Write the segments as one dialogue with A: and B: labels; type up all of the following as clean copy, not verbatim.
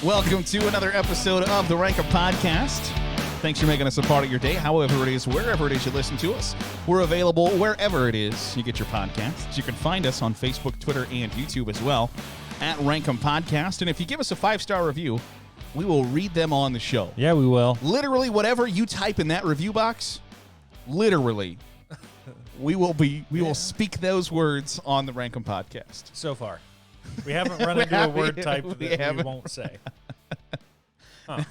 A: Welcome to another episode of the Ranker Podcast. Thanks for making us a part of your day, however it is, wherever it is you listen to us. We're available wherever it is you get your podcasts. You can find us on Facebook, Twitter, and YouTube as well at Rankum Podcast. And if you give us a 5-star review, we will read them on the show.
B: Yeah, we will.
A: Literally, whatever you type in that review box, literally, we will speak those words on the Rankum Podcast.
B: So far. We haven't run into a word type that we won't say. Huh.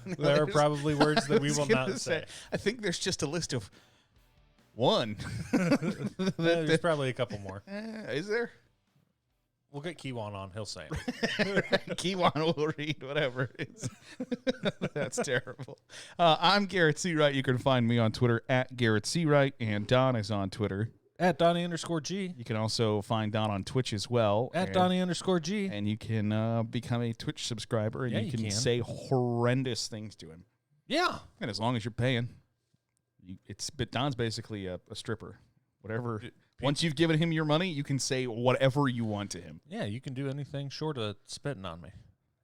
B: There are probably words that we will not say.
A: I think there's just a list of one.
B: There's probably a couple more.
A: Is there?
B: We'll get Kiwan on. He'll say it.
A: Kiwan will read whatever it is. That's terrible. I'm Garrett Seawright. You can find me on Twitter at Garrett Seawright, and Don is on Twitter
B: at Donnie_G.
A: You can also find Don on Twitch as well.
B: At Donnie_G.
A: And you can become a Twitch subscriber, and you can say horrendous things to him.
B: Yeah.
A: And as long as you're paying, but Don's basically a stripper. Whatever. Once you've given him your money, you can say whatever you want to him.
B: Yeah, you can do anything short of spitting on me.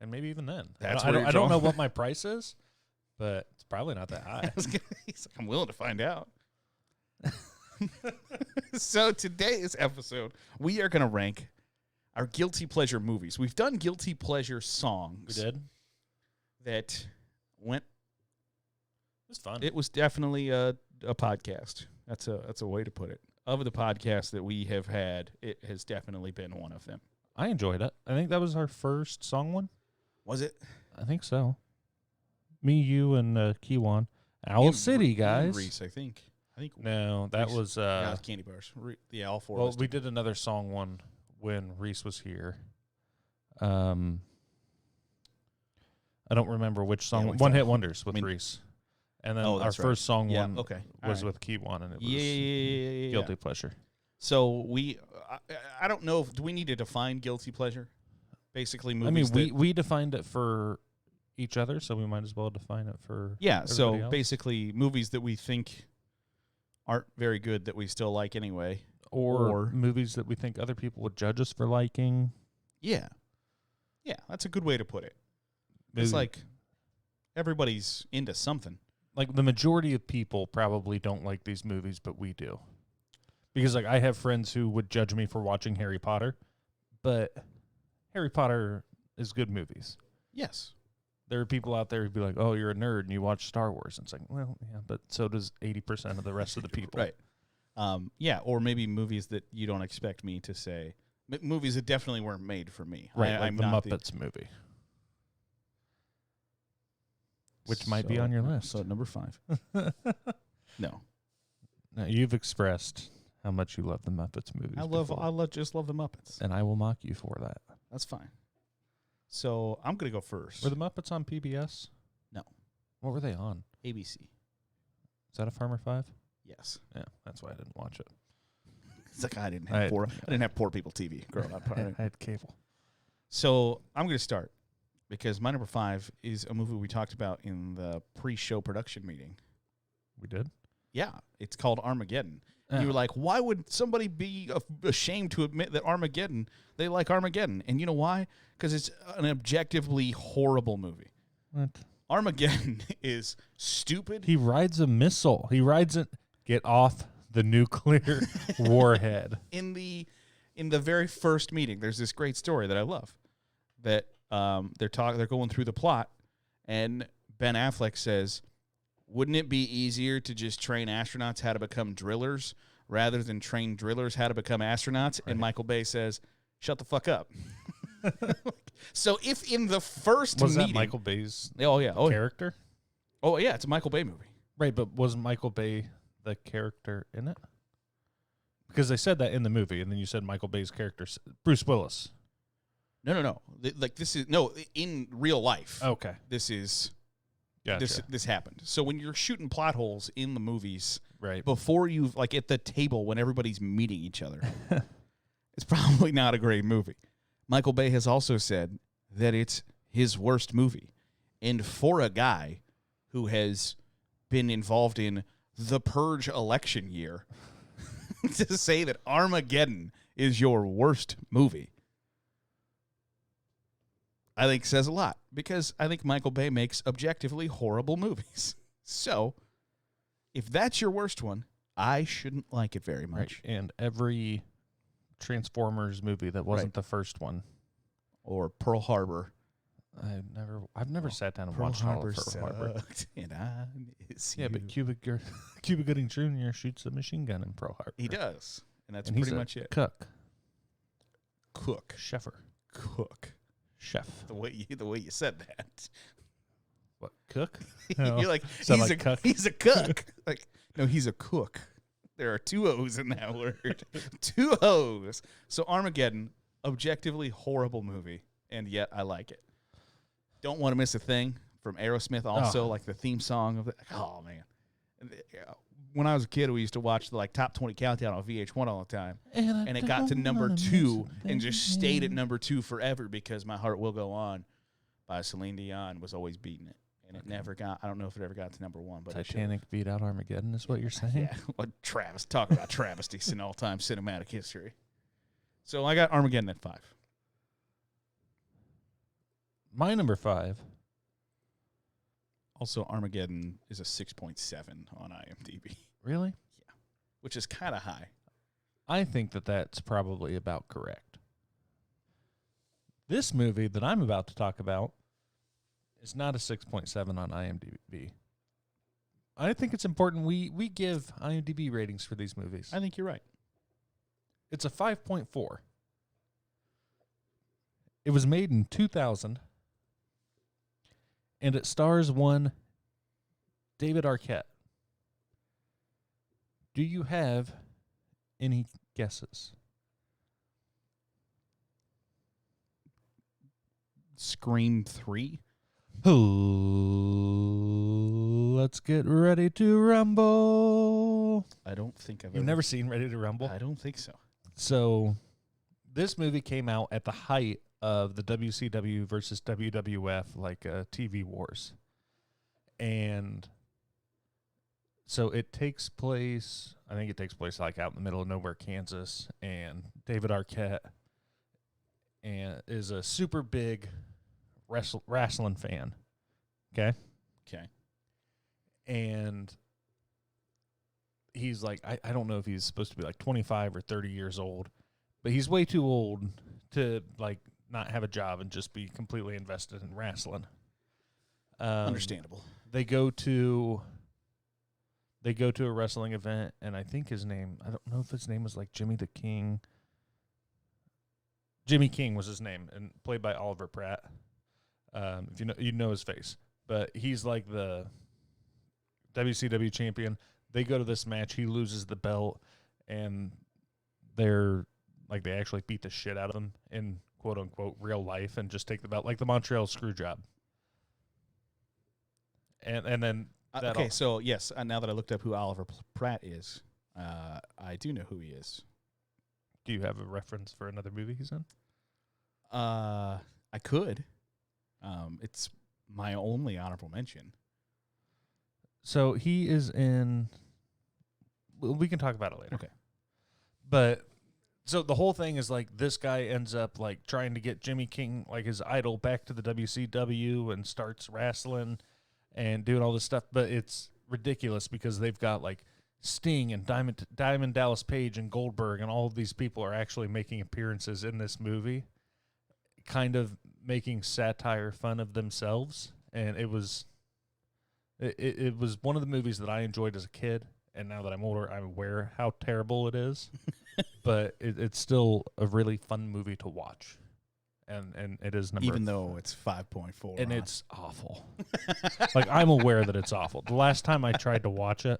B: And maybe even then.
A: That's
B: I don't know what my price is, but it's probably not that high.
A: He's like, I'm willing to find out. So today's episode, we are going to rank our guilty pleasure movies. We've done guilty pleasure songs.
B: We did.
A: That went.
B: It was fun.
A: It was definitely a podcast. That's a way to put it. Of the podcasts that we have had, it has definitely been one of them.
B: I enjoyed it. I think that was our first song one.
A: Was it?
B: I think so. Me, you, and Kiwan. Owl City, guys.
A: Reese, I think.
B: No, that
A: Reese.
B: was
A: candy bars. Yeah, all four.
B: Well, we did another song one when Reese was here. I don't remember which song. One Hit Wonders with Reese, and then our first song one was with Kiwan, and it was guilty pleasure.
A: So I don't know. Do we need to define guilty pleasure? Basically, movies.
B: I mean, we defined it for each other, so we might as well define it for
A: So
B: else.
A: Basically, movies that we think aren't very good that we still like anyway.
B: Or movies that we think other people would judge us for liking.
A: Yeah. Yeah, that's a good way to put it. It's like everybody's into something.
B: Like the majority of people probably don't like these movies, but we do. Because like I have friends who would judge me for watching Harry Potter, but Harry Potter is good movies.
A: Yes.
B: There are people out there who'd be like, oh, you're a nerd and you watch Star Wars. And it's like, well, yeah, but so does 80% of the rest of the people.
A: Right. Yeah, or maybe movies that you don't expect me to say. Movies that definitely weren't made for me.
B: Right, like the Muppets movie. Which might be on your list.
A: So number 5. No.
B: No, you've expressed how much you love the Muppets movies.
A: I just love the Muppets.
B: And I will mock you for that.
A: That's fine. So I'm going to go first.
B: Were the Muppets on PBS?
A: No.
B: What were they on?
A: ABC.
B: Is that a Farmer 5?
A: Yes.
B: Yeah, that's why I didn't watch it.
A: It's like I didn't have poor people TV growing up.
B: I had cable.
A: So I'm going to start because my number 5 is a movie we talked about in the pre-show production meeting.
B: We did?
A: Yeah. It's called Armageddon. You were like, why would somebody be ashamed to admit that they like Armageddon? And you know why? Because it's an objectively horrible movie.
B: What?
A: Armageddon is stupid.
B: He rides a missile. He rides it. Get off the nuclear warhead.
A: In the very first meeting, there's this great story that I love. That they're going through the plot, and Ben Affleck says, wouldn't it be easier to just train astronauts how to become drillers rather than train drillers how to become astronauts? Right. And Michael Bay says, shut the fuck up. So if in the first meeting...
B: Was that Michael Bay's character?
A: Oh, yeah, it's a Michael Bay movie.
B: Right, but wasn't Michael Bay the character in it? Because they said that in the movie, and then you said Michael Bay's character, Bruce Willis.
A: No. This is... No, in real life.
B: Okay.
A: This is...
B: Gotcha.
A: This happened. So when you're shooting plot holes in the movies,
B: right,
A: before you like at the table when everybody's meeting each other, it's probably not a great movie. Michael Bay has also said that it's his worst movie. And for a guy who has been involved in the Purge election year, to say that Armageddon is your worst movie. I think says a lot because I think Michael Bay makes objectively horrible movies. So, if that's your worst one, I shouldn't like it very much.
B: Right. And every Transformers movie that wasn't the first one.
A: Or Pearl Harbor.
B: I've never sat down and
A: Pearl
B: watched
A: Harbor
B: all of Pearl Harbor.
A: And I miss you.
B: But Cuba Gooding Jr. shoots a machine gun in Pearl Harbor.
A: He does. And that's
B: and
A: pretty much it.
B: Cook.
A: Chef. The way you said that.
B: What, cook?
A: You're like, he's a cook. Like, no, he's a cook. There are two O's in that word. Two O's. So Armageddon, objectively horrible movie, and yet I like it. Don't Want to Miss a Thing from Aerosmith, also like the theme song of it. Oh man. When I was a kid, we used to watch the top 20 countdown on VH1 all the time. And it got to number 2 and just stayed at number 2 forever because My Heart Will Go On by Celine Dion was always beating it. And it never got, I don't know if it ever got to number 1. But
B: Titanic beat out Armageddon is what you're saying?
A: Yeah. Well, talk about travesties in all-time cinematic history. So I got Armageddon at 5.
B: My number 5.
A: Also, Armageddon is a 6.7 on IMDb.
B: Really?
A: Yeah. Which is kind of high.
B: I think that's probably about correct. This movie that I'm about to talk about is not a 6.7 on IMDb. I think it's important we give IMDb ratings for these movies.
A: I think you're right.
B: It's a 5.4. It was made in 2000. And it stars one David Arquette. Do you have any guesses?
A: Scream 3?
B: Let's get ready to rumble.
A: I don't think
B: You've never seen Ready to Rumble?
A: I don't think so.
B: So, this movie came out at the height of the WCW versus WWF, TV wars. And so it takes place, I think it takes place out in the middle of nowhere, Kansas. And David Arquette is a super big wrestling fan. Okay?
A: Okay.
B: And he's I don't know if he's supposed to be 25 or 30 years old, but he's way too old to not have a job and just be completely invested in wrestling.
A: Understandable.
B: They go to a wrestling event, and I think his name, I don't know if his name was Jimmy the King. Jimmy King was his name, and played by Oliver Pratt. If you know his face, but he's the WCW champion. They go to this match. He loses the belt, and they're they actually beat the shit out of him in quote unquote real life and just take the belt, like the Montreal Screwjob. And then
A: okay, so yes, now that I looked up who Oliver Pratt is, I do know who he is.
B: Do you have a reference for another movie he's in?
A: I could. It's my only honorable mention.
B: So he is in. We can talk about it later.
A: Okay.
B: But so the whole thing is this guy ends up trying to get Jimmy King, his idol, back to the WCW and starts wrestling and doing all this stuff. But it's ridiculous because they've got Sting and Diamond Dallas Page and Goldberg and all of these people are actually making appearances in this movie, kind of making satire fun of themselves. And it was one of the movies that I enjoyed as a kid. And now that I'm older, I'm aware how terrible it is. But it's still a really fun movie to watch. And it is number...
A: Even though it's 5.4.
B: And it's awful. I'm aware that it's awful. The last time I tried to watch it,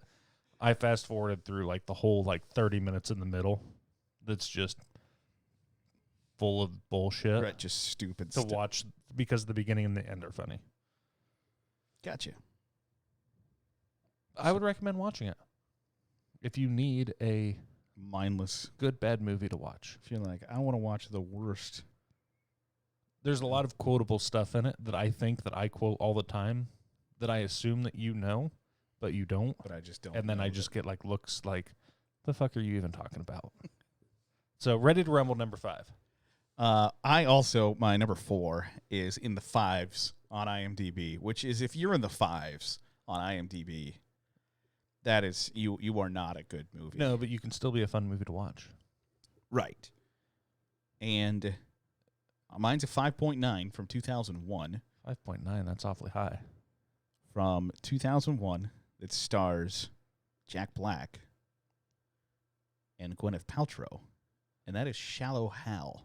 B: I fast-forwarded through, the whole, 30 minutes in the middle. That's just full of bullshit.
A: Right, just stupid
B: to watch because the beginning and the end are funny.
A: Gotcha.
B: I would recommend watching it. If you need a
A: mindless,
B: good, bad movie to watch.
A: If you're I want to watch the worst.
B: There's a lot of quotable stuff in it that I think that I quote all the time that I assume that you know, but you don't.
A: But I just don't.
B: And then I just get looks the fuck are you even talking about? So Ready to Rumble number 5.
A: I also, my number 4 is in the 5s on IMDb, which is if you're in the 5s on IMDb, that is, you are not a good movie.
B: No, but you can still be a fun movie to watch.
A: Right. And mine's a 5.9 from 2001.
B: 5.9, that's awfully high.
A: From 2001 that stars Jack Black and Gwyneth Paltrow, and that is Shallow Hal.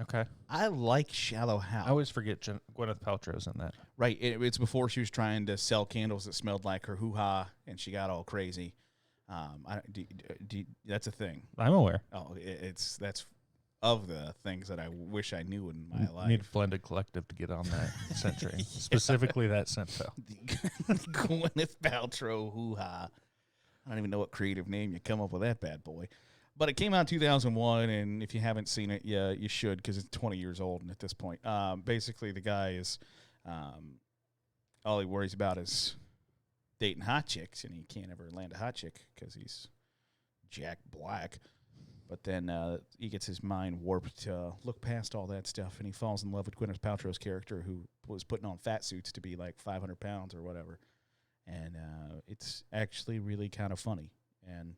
B: Okay.
A: I like Shallow Hal.
B: I always forget Gwyneth Paltrow's in that.
A: Right. It's before she was trying to sell candles that smelled like her hoo-ha, and she got all crazy. That's a thing.
B: I'm aware.
A: Oh, that's of the things that I wish I knew in my life.
B: Need Blended Collective to get on that scent train. Specifically that scent though.
A: The Gwyneth Paltrow hoo-ha. I don't even know what creative name you come up with that bad boy. But it came out in 2001, and if you haven't seen it, yeah, you should, because it's 20 years old at this point. Basically, the guy is, all he worries about is dating hot chicks, and he can't ever land a hot chick because he's Jack Black. But then he gets his mind warped to look past all that stuff, and he falls in love with Gwyneth Paltrow's character, who was putting on fat suits to be like 500 pounds or whatever. And it's actually really kind of funny, and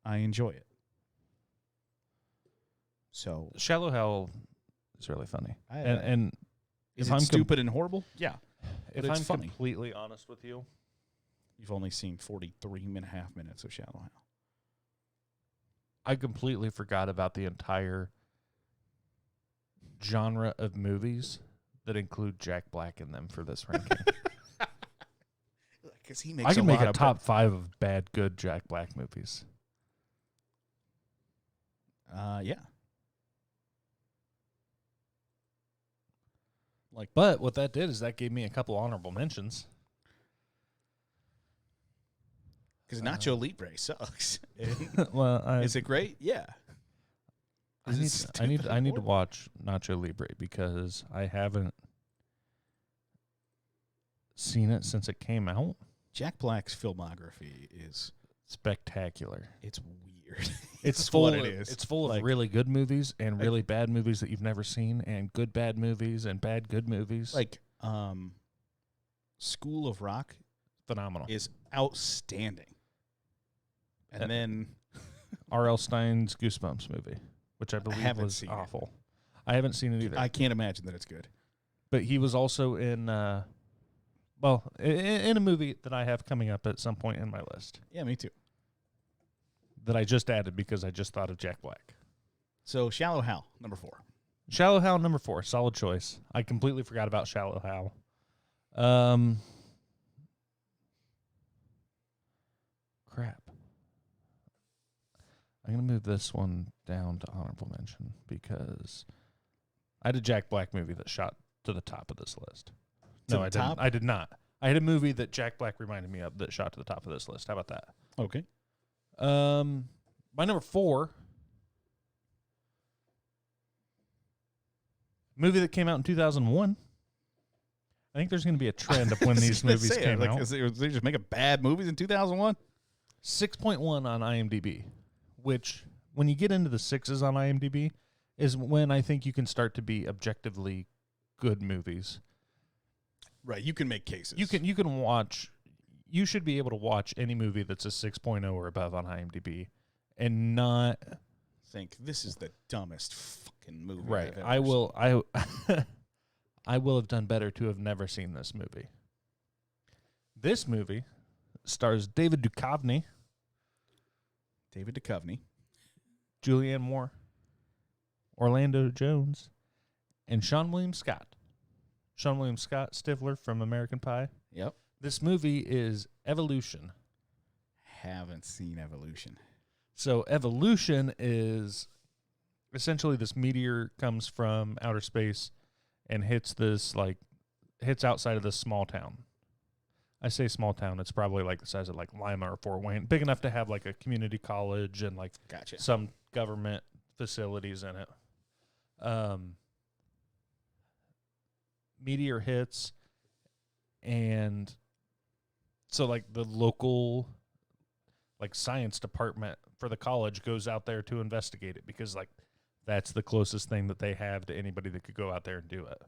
A: I enjoy it. So
B: Shallow Hal is really funny.
A: And is
B: if
A: it
B: I'm
A: stupid and horrible? Yeah.
B: If I'm completely honest with you,
A: you've only seen 43.5 minutes of Shallow Hal.
B: I completely forgot about the entire genre of movies that include Jack Black in them for this ranking.
A: Because he makes
B: I can make a top 5 of bad, good Jack Black movies.
A: Yeah.
B: But what that did is that gave me a couple honorable mentions.
A: Because Nacho Libre sucks.
B: Well,
A: is it great? Yeah.
B: I need to watch Nacho Libre because I haven't seen it since it came out.
A: Jack Black's filmography is
B: spectacular.
A: It's weird.
B: It's full. It's full of really good movies and really bad movies that you've never seen, and good bad movies and bad good movies.
A: Like School of Rock,
B: phenomenal,
A: is outstanding. And then
B: R.L. Stein's Goosebumps movie, which I believe was awful. I haven't seen it either.
A: I can't imagine that it's good.
B: But he was also in, in a movie that I have coming up at some point in my list.
A: Yeah, me too.
B: That I just added because I just thought of Jack Black.
A: So Shallow Hal, number 4.
B: Shallow Hal, number 4. Solid choice. I completely forgot about Shallow Hal. Crap. I'm going to move this one down to honorable mention because I had a Jack Black movie that shot to the top of this list. No, I didn't. I did not. I had a movie that Jack Black reminded me of that shot to the top of this list. How about that?
A: Okay.
B: My number 4, movie that came out in 2001. I think there's going to be a trend of when these movies came out.
A: They just making bad movies in 2001?
B: 6.1 on IMDb, which, when you get into the 6s on IMDb, is when I think you can start to be objectively good movies.
A: Right, you can make cases.
B: You can watch. You should be able to watch any movie that's a 6.0 or above on IMDb and not
A: think this is the dumbest fucking movie.
B: Right.
A: I've ever
B: seen. I will have done better to have never seen this movie. This movie stars David Duchovny, Julianne Moore, Orlando Jones, and Seann William Scott. Seann William Scott, Stifler from American Pie.
A: Yep.
B: This movie is Evolution.
A: Haven't seen Evolution.
B: So Evolution is essentially this meteor comes from outer space and hits outside of this small town. I say small town, it's probably like the size of like Lima or Fort Wayne, big enough to have like a community college and like some government facilities in it. Meteor hits, and so like the local like science department for the college goes out there to investigate it because like that's the closest thing that they have to anybody that could go out there and do it.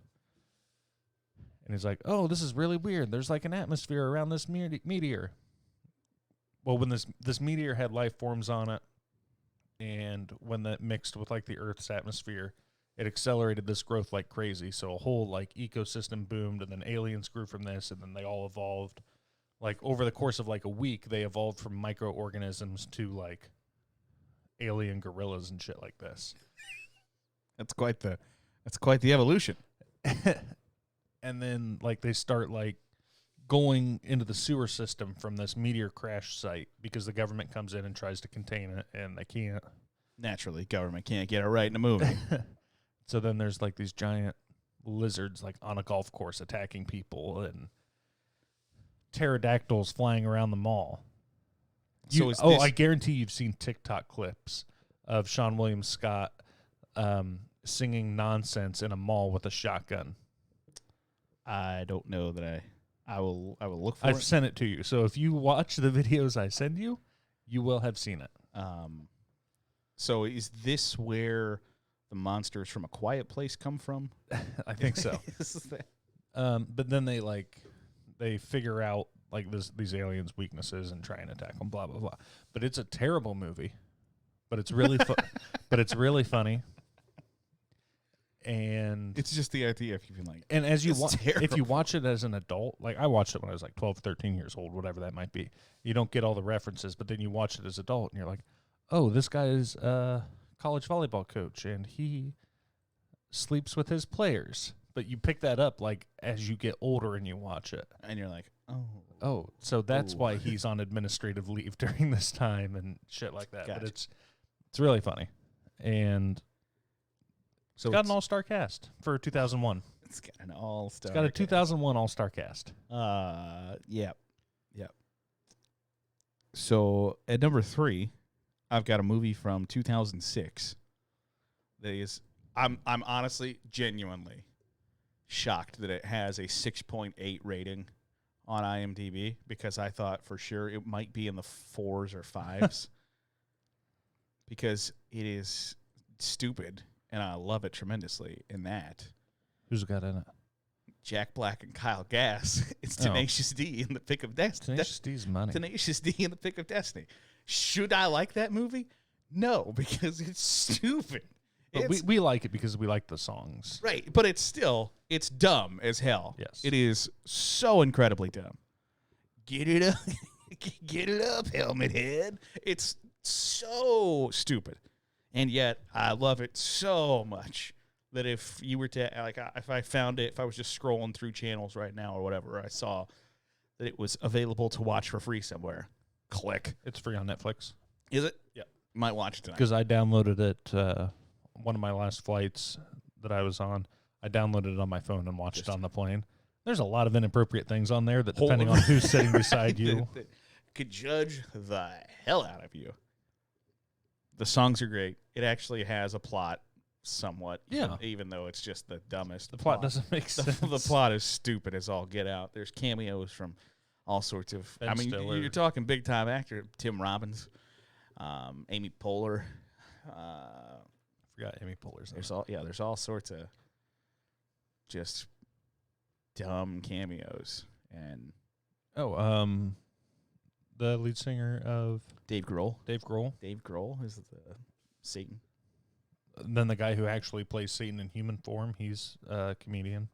B: And he's like, oh, this is really weird. There's like an atmosphere around this meteor. Well, when this meteor had life forms on it, and when that mixed with like the Earth's atmosphere, it accelerated this growth like crazy. So a whole like ecosystem boomed, and then aliens grew from this, and then they all evolved. Like over the course of like a week, they evolved from microorganisms to like alien gorillas and shit like this.
A: That's quite the evolution.
B: And then like they start like going into the sewer system from this meteor crash site because the government comes in and tries to contain it, and they can't.
A: Naturally, government can't get it right in a movie.
B: So then there's like these giant lizards like on a golf course attacking people, and pterodactyls flying around the mall. I guarantee you've seen TikTok clips of Sean William Scott singing nonsense in a mall with a shotgun.
A: I don't know that I will look for it.
B: I've sent it to you. So if you watch the videos I send you, you will have seen it.
A: So is this where the monsters from A Quiet Place come from?
B: I think so. But then they figure out like these aliens' weaknesses and try and attack them, blah blah blah. But it's a terrible movie. But it's really but it's really funny. And
A: it's just the idea if you can like.
B: And as you if you watch it as an adult, like I watched it when I was like 12, 13 years old, whatever that might be. You don't get all the references, but then you watch it as an adult and you're like, "Oh, this guy is a college volleyball coach and he sleeps with his players." But you pick that up like as you get older and you watch it.
A: And you're like,
B: "Oh, so that's why he's on administrative leave during this time and shit like that."
A: Gotcha.
B: But it's really funny. And
A: so
B: it's got an all-star cast for 2001.
A: It's got an all-star.
B: It's got a 2001 all-star cast.
A: Yep. So at number 3, I've got a movie from 2006 that is. I'm honestly, genuinely shocked that it has a 6.8 rating on IMDb because I thought for sure it might be in the 4s or 5s because it is stupid. And I love it tremendously in that.
B: Who's got in it?
A: Jack Black and Kyle Gass. It's Tenacious D in the Pick of Destiny.
B: Tenacious D's money.
A: Tenacious D in the Pick of Destiny. Should I like that movie? No, because it's stupid.
B: But we like it because we like the songs.
A: Right, but it's dumb as hell.
B: Yes.
A: It is so incredibly dumb. Get it up. Get it up, helmet head. It's so stupid. And yet, I love it so much that if you were to, like, if I found it, if I was just scrolling through channels right now or whatever, I saw that it was available to watch for free somewhere. Click.
B: It's free on Netflix.
A: Is it?
B: Yeah.
A: Might watch it tonight.
B: Because I downloaded it, one of my last flights that I was on, I downloaded it on my phone and watched it on the plane. There's a lot of inappropriate things on there that, depending on who's sitting beside you,
A: that could judge the hell out of you. The songs are great. It actually has a plot somewhat, even though it's just the dumbest.
B: The plot doesn't make sense.
A: The plot is stupid as all get out. There's cameos from all sorts of...
B: Ben Stiller.
A: You're talking big-time actor. Tim Robbins, Amy Poehler.
B: Forgot Amy Poehler's
A: there's all sorts of just dumb cameos. And
B: the lead singer of
A: Dave Grohl.
B: Dave
A: Grohl is the Satan.
B: Then the guy who actually plays Satan in human form, he's a comedian.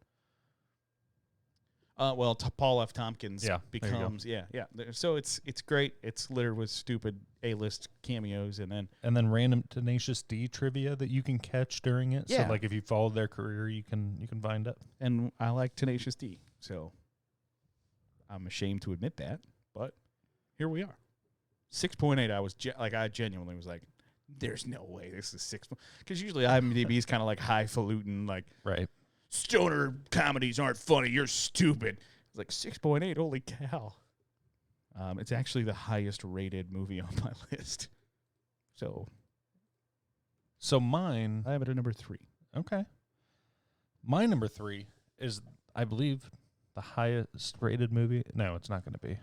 A: Paul F. Tompkins becomes
B: there you
A: go. So it's great. It's littered with stupid A-list cameos, and then
B: random Tenacious D trivia that you can catch during it.
A: Yeah.
B: So like if you followed their career, you can find it.
A: And I like Tenacious D, so I'm ashamed to admit that, but here we are. 6.8. I genuinely was like, there's no way this is 6. Because usually IMDb is kind of like highfalutin, like
B: right.
A: Stoner comedies aren't funny. You're stupid. It's like 6.8. Holy cow! It's actually the highest rated movie on my list. So
B: mine,
A: I have it at number 3.
B: Okay. My number 3 is, I believe, the highest rated movie. No, it's not going to be.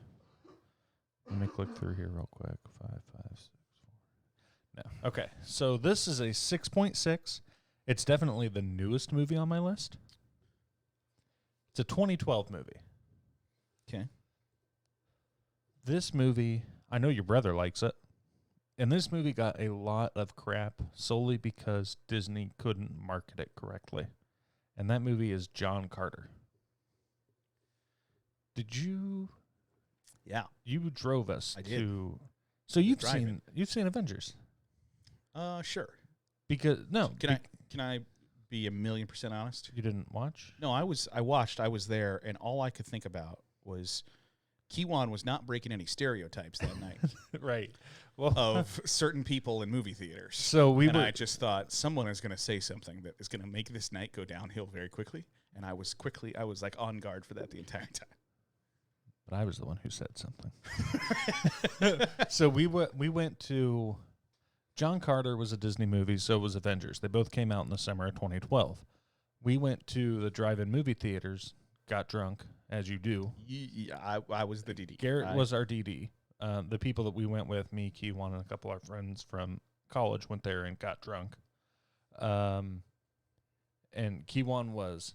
B: Let me click through here real quick. 5, 5, 6, 4. Yeah. Okay. So this is a 6.6. It's definitely the newest movie on my list. It's a 2012 movie.
A: Okay.
B: This movie, I know your brother likes it. And this movie got a lot of crap solely because Disney couldn't market it correctly. And that movie is John Carter. Did you?
A: Yeah.
B: You drove us
A: I did.
B: to. So you've seen Avengers.
A: Sure.
B: Because no,
A: Can I be 1,000,000% honest?
B: you didn't watch?
A: No, I watched, I was there, and all I could think about was Kiwan was not breaking any stereotypes that night
B: Right. Well,
A: of certain people in movie theaters.
B: so
A: I just thought someone is going to say something that is going to make this night go downhill very quickly, and I was like on guard for that the entire time.
B: But I was the one who said something. So we went to. John Carter was a Disney movie, so was Avengers. They both came out in the summer of 2012. We went to the drive-in movie theaters, got drunk, as you do.
A: Yeah, I was the DD.
B: Garrett was our DD. The people that we went with, me, Kiwan, and a couple of our friends from college went there and got drunk. And Kiwan was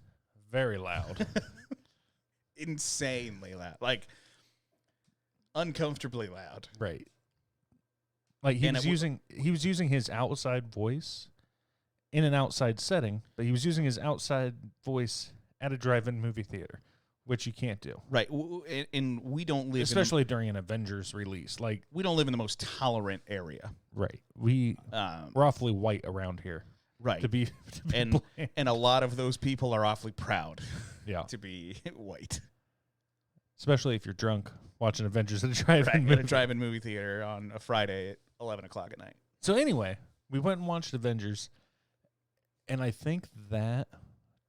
B: very loud.
A: Insanely loud. Like, uncomfortably loud.
B: Right. Like he was using his outside voice in an outside setting, but he was using his outside voice at a drive-in movie theater, which you can't do.
A: Right. And we don't live
B: especially during an Avengers release. Like
A: we don't live in the most tolerant area.
B: Right. We're awfully white around here.
A: Right.
B: To be
A: and a lot of those people are awfully proud to be white.
B: Especially if you're drunk watching Avengers at a drive-in
A: movie theater on a Friday at 11 o'clock at night.
B: So anyway, we went and watched Avengers, and I think that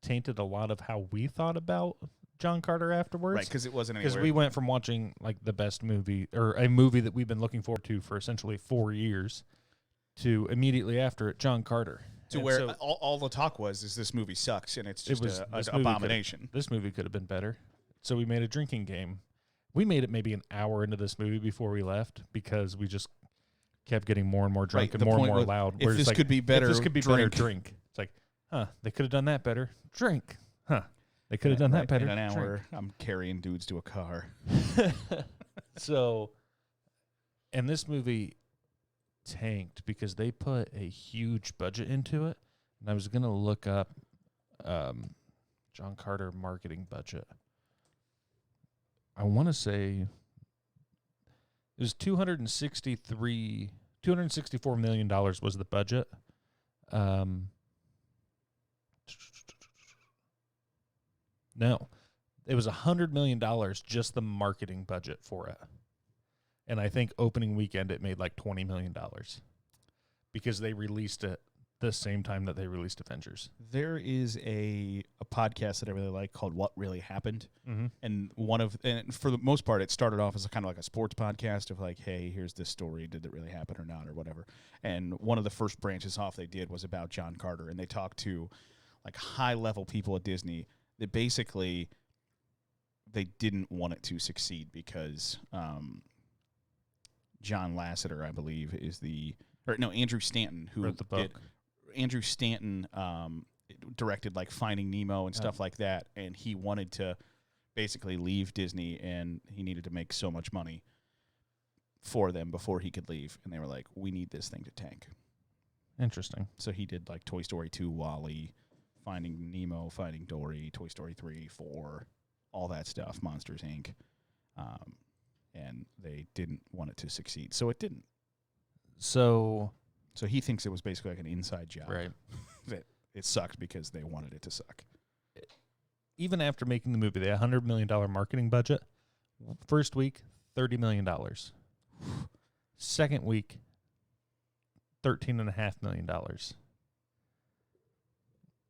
B: tainted a lot of how we thought about John Carter afterwards.
A: Right, because it wasn't anywhere.
B: Because we went from watching like the best movie, or a movie that we've been looking forward to for essentially 4 years, to immediately after it, John Carter.
A: To where all the talk is this movie sucks, and it's just an abomination.
B: This movie could have been better. So we made a drinking game. We made it maybe an hour into this movie before we left because we just kept getting more and more drunk and more loud.
A: If this could be better,
B: drink. It's like, they could have done that better. Drink. They could have done that better.
A: In an hour, I'm carrying dudes to a car.
B: So, and this movie tanked because they put a huge budget into it. And I was going to look up John Carter marketing budget. I want to say it was $264 million was the budget. No, it was $100 million just the marketing budget for it. And I think opening weekend it made like $20 million because they released it the same time that they released Avengers.
A: There is a podcast that I really like called What Really Happened.
B: Mm-hmm.
A: And for the most part, it started off as kind of like a sports podcast of like, hey, here's this story. Did it really happen or not or whatever? And one of the first branches off they did was about John Carter. And they talked to like high-level people at Disney that basically they didn't want it to succeed because John Lasseter, I believe, Andrew Stanton, who
B: wrote the book.
A: Andrew Stanton directed like Finding Nemo and stuff like that, and he wanted to basically leave Disney, and he needed to make so much money for them before he could leave, and they were like, we need this thing to tank.
B: Interesting.
A: So he did like Toy Story 2, WALL-E, Finding Nemo, Finding Dory, Toy Story 3, 4, all that stuff, Monsters, Inc., and they didn't want it to succeed, so it didn't.
B: So
A: he thinks it was basically like an inside job.
B: Right.
A: That it sucked because they wanted it to suck.
B: Even after making the movie, they had a $100 million marketing budget. First week, $30 million. Second week, $13.5 million.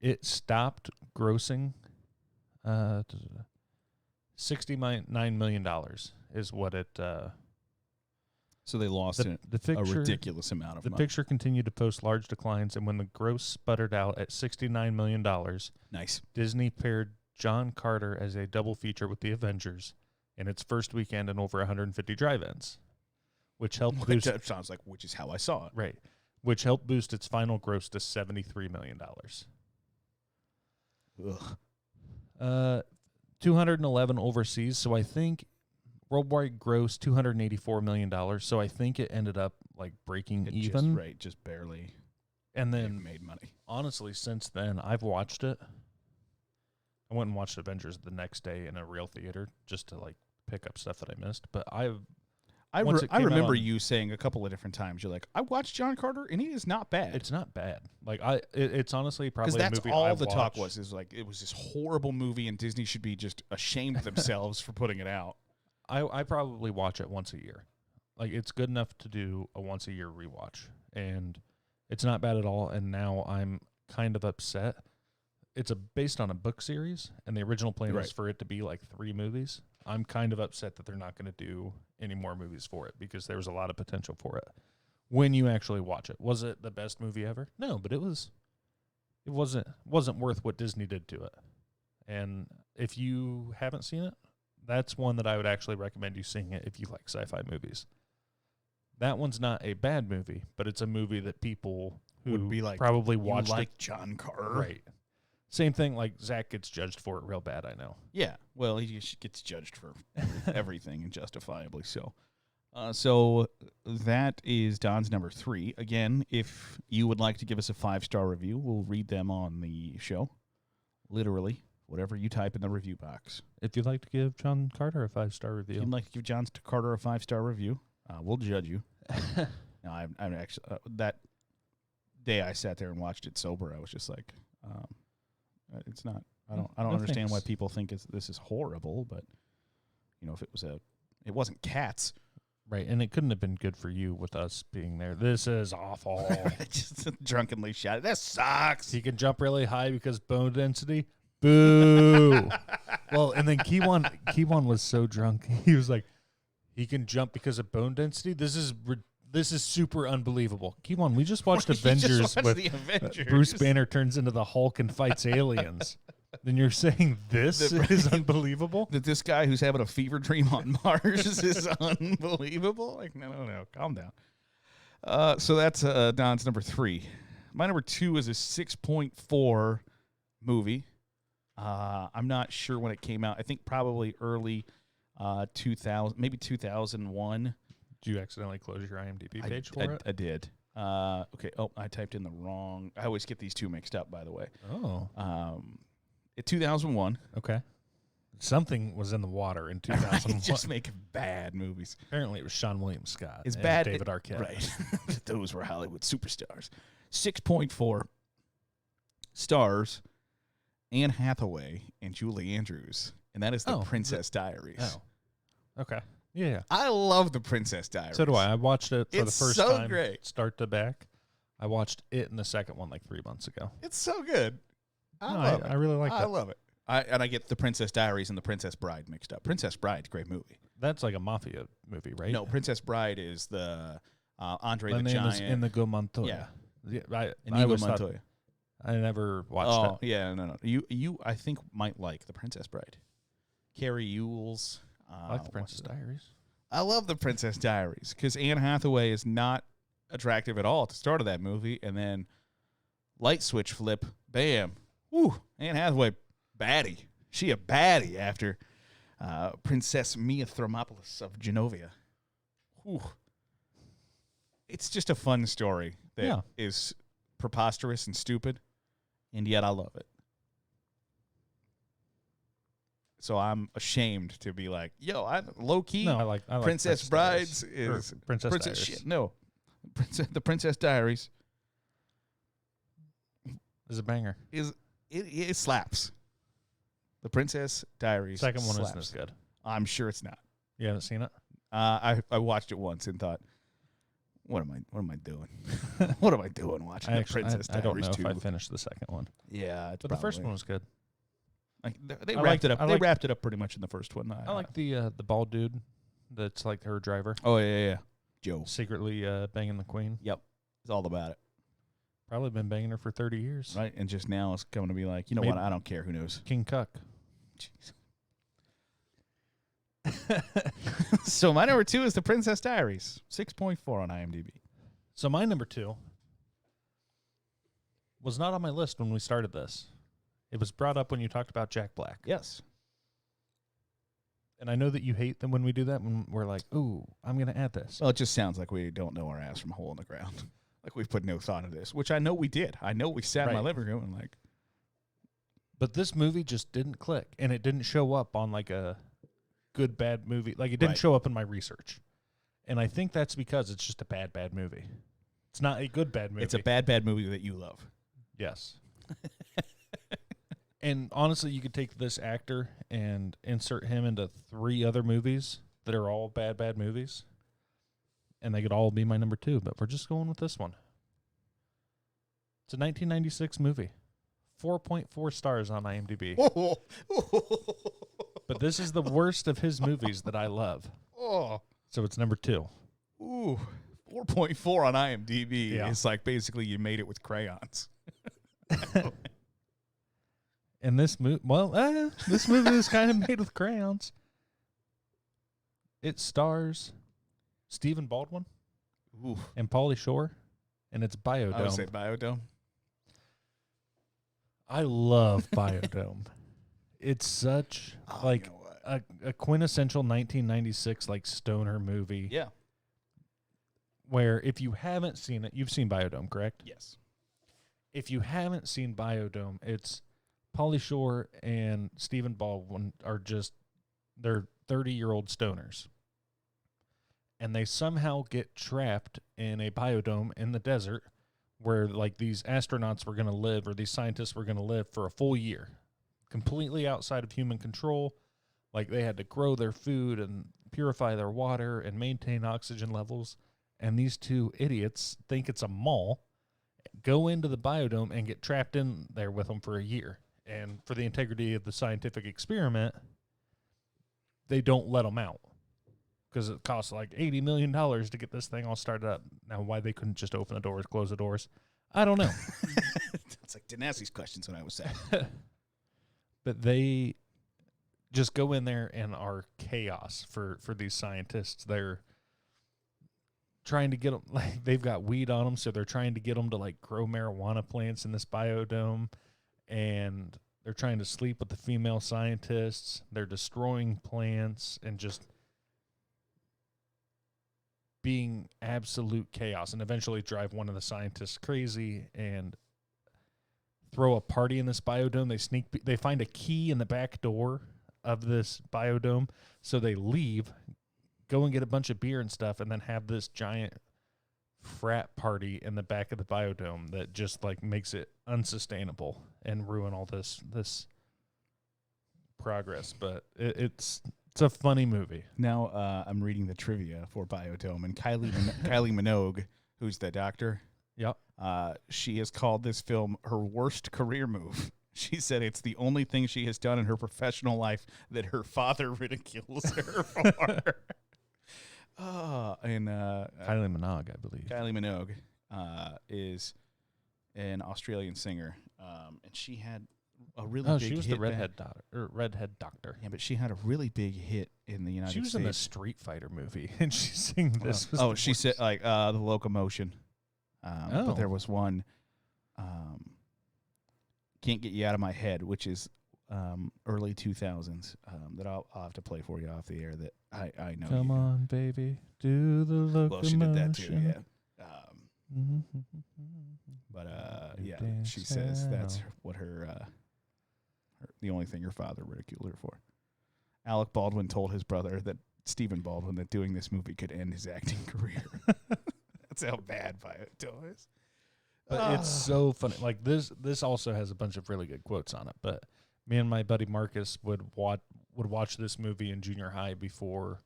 B: It stopped grossing $69 million is what it...
A: So they lost a ridiculous amount of money.
B: The picture continued to post large declines, and when the gross sputtered out at $69 million,
A: nice.
B: Disney paired John Carter as a double feature with the Avengers in its first weekend in over 150 drive-ins, which helped boost...
A: That sounds like, which is how I saw it.
B: Right. which helped boost its final gross to $73 million.
A: Ugh.
B: 211 overseas, so I think worldwide gross $284 million. So I think it ended up like breaking even.
A: Just barely.
B: And then
A: made money.
B: Honestly, since then, I've watched it. I went and watched Avengers the next day in a real theater just to like pick up stuff that I missed. But I
A: remember you saying a couple of different times, you're like, I watched John Carter and he is not bad.
B: It's not bad. Like it's honestly probably
A: because that's
B: a movie
A: all
B: I've
A: the talk
B: watched.
A: was. Is like it was this horrible movie and Disney should be just ashamed of themselves for putting it out.
B: I probably watch it once a year. Like it's good enough to do a once a year rewatch, and it's not bad at all. And now I'm kind of upset. It's based on a book series, and the original plan was for it to be like 3 movies. I'm kind of upset that they're not going to do any more movies for it because there was a lot of potential for it. When you actually watch it, was it the best movie ever? No, but it wasn't worth what Disney did to it. And if you haven't seen it, that's one that I would actually recommend you seeing it if you like sci-fi movies. That one's not a bad movie, but it's a movie that people who
A: would be like,
B: probably watched
A: like John Carter.
B: Right. Same thing, like Zach gets judged for it real bad, I know.
A: Yeah, well, he gets judged for everything, and justifiably so. So that is Don's number 3. Again, if you would like to give us a 5-star review, we'll read them on the show. Literally, whatever you type in the review box.
B: If you'd like to give John Carter a 5-star review.
A: If you'd like to give John Carter a 5-star review, we'll judge you. No, I'm actually that day I sat there and watched it sober, I was just like, it's not. I don't understand why people think this is horrible. But if it wasn't Cats,
B: right? And it couldn't have been good for you with us being there. This is awful.
A: Just drunkenly shouted, "This sucks."
B: He can jump really high because bone density. Boo. Well, and then Keywan was so drunk. He was like, he can jump because of bone density. This is super unbelievable. Keywan, we just watched Avengers with
A: the Avengers.
B: Bruce Banner turns into the Hulk and fights aliens. Then you're saying this is unbelievable?
A: That this guy who's having a fever dream on Mars is unbelievable? Like, no, calm down. So that's Don's number 3. My number 2 is a 6.4 movie. I'm not sure when it came out. I think probably early 2000, maybe 2001.
B: Did you accidentally close your IMDb page for it?
A: I did. Okay. Oh, I typed in the wrong. I always get these two mixed up, by the way.
B: Oh.
A: 2001.
B: Okay. Something was in the water in 2001.
A: Just making bad movies.
B: Apparently, it was Sean William Scott.
A: It's
B: and
A: bad.
B: David Arquette.
A: Right. Those were Hollywood superstars. 6.4 stars. Anne Hathaway and Julie Andrews, and that is the Princess Diaries.
B: Oh. Okay. Yeah.
A: I love the Princess Diaries.
B: So do I. I watched it for the first time,
A: great.
B: Start to back. I watched it and the second one like 3 months ago.
A: It's so good.
B: I really like it.
A: I love it. I get the Princess Diaries and the Princess Bride mixed up. Princess Bride, great movie.
B: That's like a mafia movie, right?
A: No, Princess Bride is the Andre
B: the
A: the
B: name
A: Giant.
B: is Inigo Montoya.
A: Yeah.
B: I
A: Inigo Montoya.
B: I never watched it.
A: Yeah, no. You I think might like the Princess Bride. Carrie Ewells.
B: I like the Princess Diaries.
A: I love the Princess Diaries because Anne Hathaway is not attractive at all at the start of that movie, and then light switch flip, bam, woo, Anne Hathaway, baddie. She a baddie after Princess Mia Thermopolis of Genovia. Whew. It's just a fun story that is preposterous and stupid, and yet I love it. So I'm ashamed to be like, yo, I'm low key.
B: No, I like
A: Princess Brides is
B: Princess Diaries.
A: Shit. No, the Princess Diaries
B: is a banger.
A: It slaps. The Princess Diaries.
B: Second one
A: slaps.
B: isn't as good.
A: I'm sure it's not.
B: You haven't seen it?
A: I watched it once and thought, what am I doing? What am I doing watching the Princess Diaries?
B: I don't know
A: 2?
B: if I finished the second one.
A: Yeah,
B: but the first one was good.
A: Like they wrapped it up. They wrapped it up pretty much in the first one.
B: I like the bald dude that's like her driver.
A: Oh yeah. Joe
B: secretly banging the queen.
A: Yep, it's all about it.
B: Probably been banging her for 30 years.
A: Right, and just now it's coming to be like, you know what? I don't care. Who knows?
B: King Cuck.
A: So my number 2 is the Princess Diaries, 6.4 on IMDb.
B: So my number 2 was not on my list when we started this. It was brought up when you talked about Jack Black.
A: Yes.
B: And I know that you hate them when we do that, when we're like, ooh, I'm going to add this.
A: Well, it just sounds like we don't know our ass from a hole in the ground. Like we've put no thought into this, which I know we did. I know we sat in my living room and like.
B: But this movie just didn't click, and it didn't show up on like a good, bad movie. Like it didn't show up in my research. And I think that's because it's just a bad, bad movie. It's not a good, bad movie.
A: It's a bad, bad movie that you love.
B: Yes. And honestly, you could take this actor and insert him into 3 other movies that are all bad, bad movies, and they could all be my number 2, but we're just going with this one. It's a 1996 movie. 4.4 stars on IMDb. But this is the worst of his movies that I love.
A: Oh.
B: So it's number 2.
A: Ooh. 4.4 on IMDb.
B: Yeah.
A: It's like basically you made it with crayons.
B: And this movie, this movie is kind of made with crayons. It stars Stephen Baldwin and Pauly Shore, and it's Biodome.
A: I would say Biodome.
B: I love Biodome. It's such like
A: you know
B: a quintessential 1996 like stoner movie.
A: Yeah.
B: Where if you haven't seen it, you've seen Biodome, correct?
A: Yes.
B: If you haven't seen Biodome, it's Pauly Shore and Stephen Baldwin are just, they're 30-year-old stoners. And they somehow get trapped in a biodome in the desert where like these astronauts were going to live, or these scientists were going to live for a full year, completely outside of human control. Like they had to grow their food and purify their water and maintain oxygen levels. And these 2 idiots think it's a mall, go into the biodome and get trapped in there with them for a year. And for the integrity of the scientific experiment, they don't let them out because it costs like $80 million to get this thing all started up. Now, why they couldn't just open the doors, close the doors, I don't know.
A: It's like, didn't ask these questions when I was sad.
B: But they just go in there and are chaos for these scientists. They're trying to get them, like they've got weed on them, so they're trying to get them to like grow marijuana plants in this biodome. And they're trying to sleep with the female scientists. They're destroying plants and just being absolute chaos, and eventually drive one of the scientists crazy and throw a party in this biodome. They find a key in the back door of this biodome, so they leave, go and get a bunch of beer and stuff, and then have this giant frat party in the back of the biodome that just like makes it unsustainable and ruin all this progress. But it's a funny movie.
A: Now I'm reading the trivia for Biodome, and Kylie Minogue, who's the doctor,
B: Yep.
A: She has called this film her worst career move. She said it's the only thing she has done in her professional life that her father ridicules her for. And
B: Kylie Minogue, I believe.
A: Kylie Minogue is an Australian singer, and she had a really big hit.
B: She was the redhead doctor.
A: Yeah, but she had a really big hit in the United States.
B: She was in the Street Fighter movie, and she sang this.
A: She said like the Locomotion. But there was one, Can't Get You Out of My Head, which is early 2000s that I'll have to play for you off the air that I know.
B: Come on, baby, do the locomotion.
A: Well, she did that too, yeah. But yeah, she says that's what her the only thing her father ridiculed her for. Alec Baldwin told his brother that Stephen Baldwin that doing this movie could end his acting career. That's how bad Biodome is.
B: But it's so funny. Like this also has a bunch of really good quotes on it. But me and my buddy Marcus would watch this movie in junior high before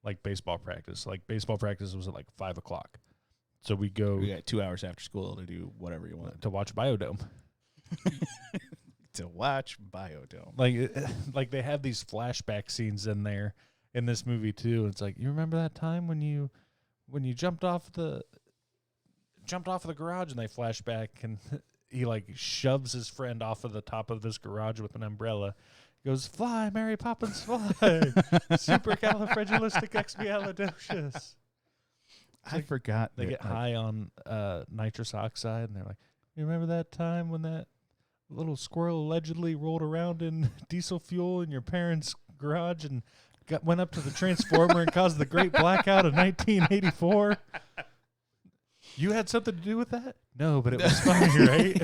B: like baseball practice. Like baseball practice was at like 5:00. So we
A: got 2 hours after school to do whatever you want
B: to watch Biodome.
A: To watch Biodome.
B: Like they have these flashback scenes in there in this movie too. It's like, you remember that time when you jumped off the garage, and they flash back and he like shoves his friend off of the top of this garage with an umbrella. He goes, "Fly, Mary Poppins, fly." Supercalifragilisticexpialidocious.
A: I forgot
B: they get high on nitrous oxide, and they're like, You remember that time when that little squirrel allegedly rolled around in diesel fuel in your parents' garage and went up to the transformer and caused the Great Blackout of 1984? You had something to do with that? No, but it was funny, right?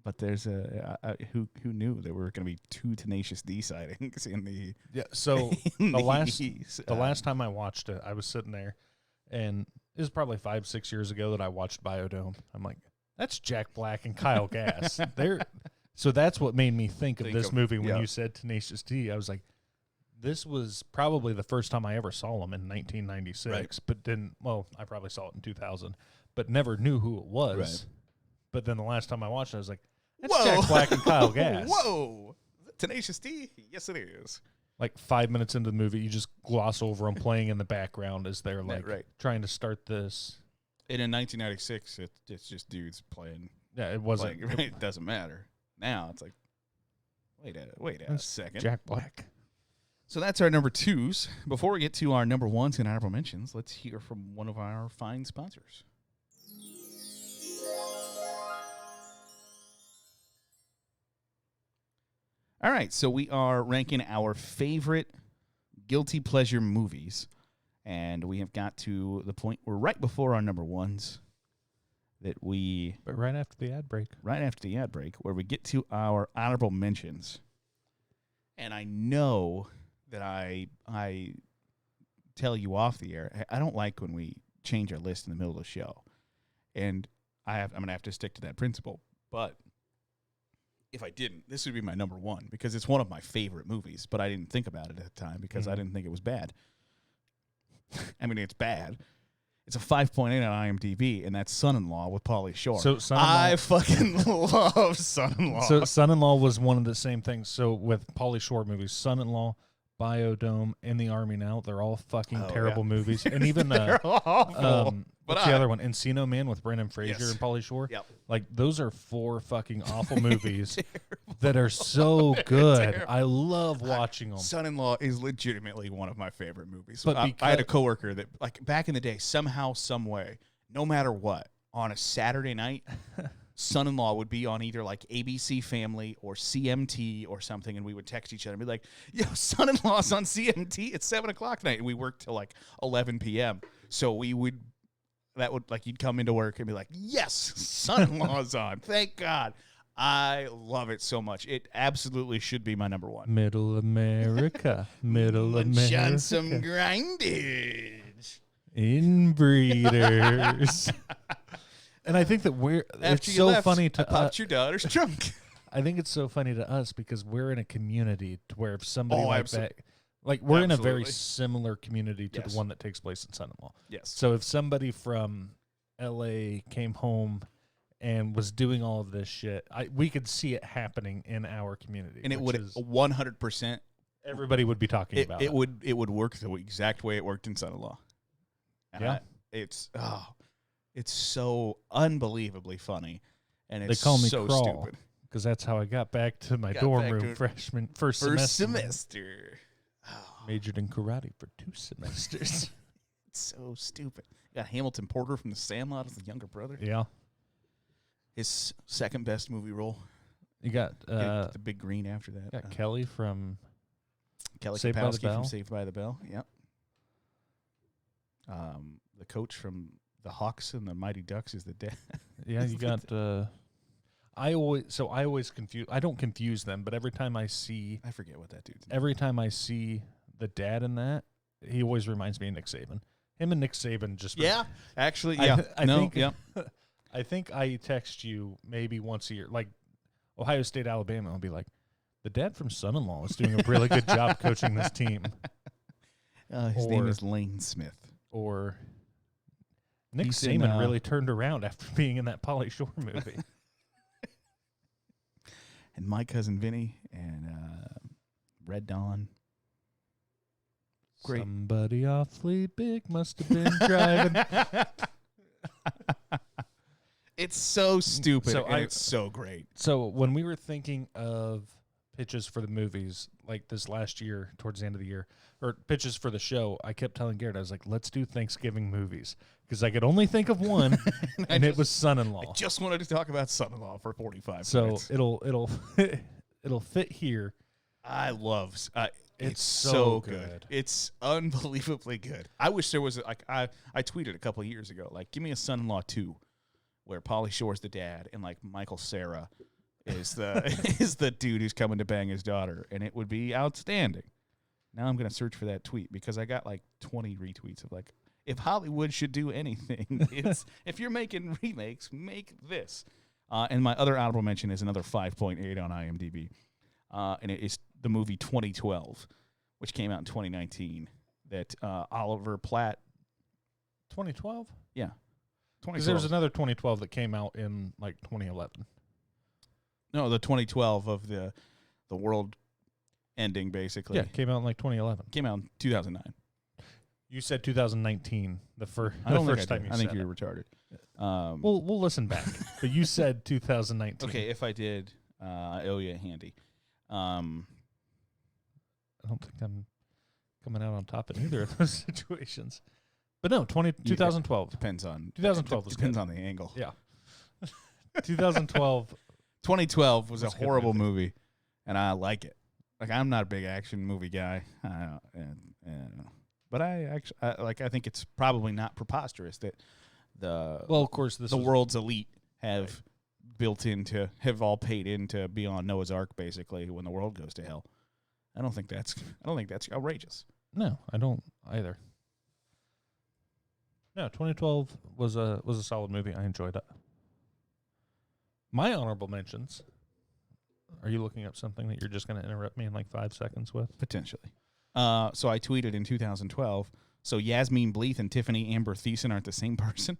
A: But there's who knew there were going to be 2 Tenacious D sightings in the
B: So the last time I watched it, I was sitting there, and it was probably 5-6 years ago that I watched Biodome. I'm like, that's Jack Black and Kyle Gass. So that's what made me think of this movie when you said Tenacious D. I was like, this was probably the first time I ever saw him in 1996, right. But didn't. Well, I probably saw it in 2000, but never knew who it was. Right. But then the last time I watched it, I was like, that's Jack Black and Kyle Gass.
A: Whoa. Tenacious D? Yes, it is.
B: Like 5 minutes into the movie, you just gloss over them playing in the background as they're like trying to start this.
A: And in 1996, it's just dudes playing.
B: Yeah, it wasn't.
A: Like, it doesn't matter. Now it's like, wait a second.
B: Jack Black.
A: So that's our number 2s. Before we get to our number 1s and honorable mentions, let's hear from one of our fine sponsors. All right, so we are ranking our favorite guilty pleasure movies, and we have got to the point where right before our number 1s that we...
B: But right after the ad break.
A: Right after the ad break, where we get to our honorable mentions. And I know that I tell you off the air, I don't like when we change our list in the middle of the show. And I'm going to have to stick to that principle, but... If I didn't, this would be my number 1 because it's one of my favorite movies, but I didn't think about it at the time because I didn't think it was bad. I mean, it's bad. It's a 5.8 on IMDb, and that's Son-in-Law with Pauly Shore.
B: So
A: I fucking love Son-in-Law.
B: So Son-in-Law was one of the same things. So with Pauly Shore movies, Son-in-Law, Biodome, In the Army Now, they're all fucking terrible movies. And even
A: they're awful.
B: What's the other one? Encino Man with Brendan Fraser and Pauly Shore.
A: Yep.
B: Like those are 4 fucking awful movies that are so good. I love watching them.
A: Son-in-Law is legitimately one of my favorite movies.
B: But
A: I had a coworker that, like, back in the day, somehow, some way, no matter what, on a Saturday night, Son-in-Law would be on either like ABC Family or CMT or something, and we would text each other and be like, "Yo, Son-in-Law's on CMT at 7:00 tonight," and we worked till like 11 p.m. So we would. That would, like, you'd come into work and be like, yes, Son-in-Law's on. Thank God. I love it so much. It absolutely should be my number 1.
B: Middle America. Middle America.
A: On some grindage.
B: Inbreeders. And I think that it's so funny to
A: popped your daughter's trunk.
B: I think it's so funny to us because we're in a community to where if somebody that... Like, we're in a very similar community to the one that takes place in Son-in-Law.
A: Yes.
B: So if somebody from L.A. came home and was doing all of this shit, we could see it happening in our community.
A: And it would 100%.
B: Everybody would be talking about it.
A: It would work the exact way it worked in Son-in-Law. It's so unbelievably funny. And it's
B: they call me
A: so
B: Crawl,
A: stupid.
B: Because that's how I got back to my dorm room first
A: semester.
B: Majored in karate for 2 semesters.
A: It's so stupid. You got Hamilton Porter from The Sandlot as the younger brother.
B: Yeah.
A: His second best movie role.
B: You got
A: the Big Green after that.
B: Got Kelly from
A: Saved by the Bell. From Saved by the Bell. Yep. The coach from the Hawks and the Mighty Ducks is the dad.
B: Yeah, you got. I always confuse. I don't confuse them, but every time I
A: forget what that dude's name.
B: Every time I see the dad in that, he always reminds me of Nick Saban. Him and Nick Saban just.
A: Yeah, actually, yeah.
B: I think. Yeah. I think I text you maybe once a year, like Ohio State, Alabama. I'll be like, the dad from Son-in-Law is doing a really good job coaching this team.
A: His name is Lane Smith.
B: Or Nick Saban really turned around after being in that Pauly Shore movie.
A: And My Cousin Vinny and Red Dawn.
B: Great. Somebody awfully big must have been driving.
A: It's so stupid and it's so great.
B: So when we were thinking of pitches for the movies, like this last year, towards the end of the year, or pitches for the show, I kept telling Garrett, I was like, let's do Thanksgiving movies. Because I could only think of one, and it was Son-in-Law.
A: I just wanted to talk about Son-in-Law for 45 minutes.
B: So it'll fit here.
A: I love it's so good. It's unbelievably good. I wish there was I tweeted a couple of years ago, like, give me a Son-in-Law 2 where Pauly Shore's the dad and like Michael Cera is the is the dude who's coming to bang his daughter, and it would be outstanding. Now I'm gonna search for that tweet because I got like 20 retweets of like, if Hollywood should do anything, it's if you're making remakes, make this. And my other honorable mention is another 5.8 on IMDb, and it is the movie 2012, which came out in 2019. That Oliver Platt.
B: 2012?
A: Yeah.
B: Because there was another 2012 that came out in like 2011.
A: No, the 2012 of the world ending, basically.
B: Yeah, it came out in like 2011.
A: Came out in 2009.
B: You said 2019. The first time you said
A: I think you're retarded.
B: We'll listen back. But you said 2019.
A: Okay, if I did, I owe you a handy.
B: I don't think I'm coming out on top in either of those situations. But no, 2012.
A: Depends on
B: 2012
A: depends on the angle.
B: Yeah. 2012.
A: 2012 was a horrible movie, and I like it. Like, I'm not a big action movie guy, but I think it's probably not preposterous that
B: of course,
A: the world's elite have have all paid in to be on Noah's Ark, basically, when the world goes to hell. I don't think that's outrageous.
B: No, I don't either. No, 2012 was a solid movie. I enjoyed it. My honorable mentions. Are you looking up something that you're just going to interrupt me in like 5 seconds with?
A: Potentially. So I tweeted in 2012, so Yasmine Bleeth and Tiffany Amber Thiessen aren't the same person.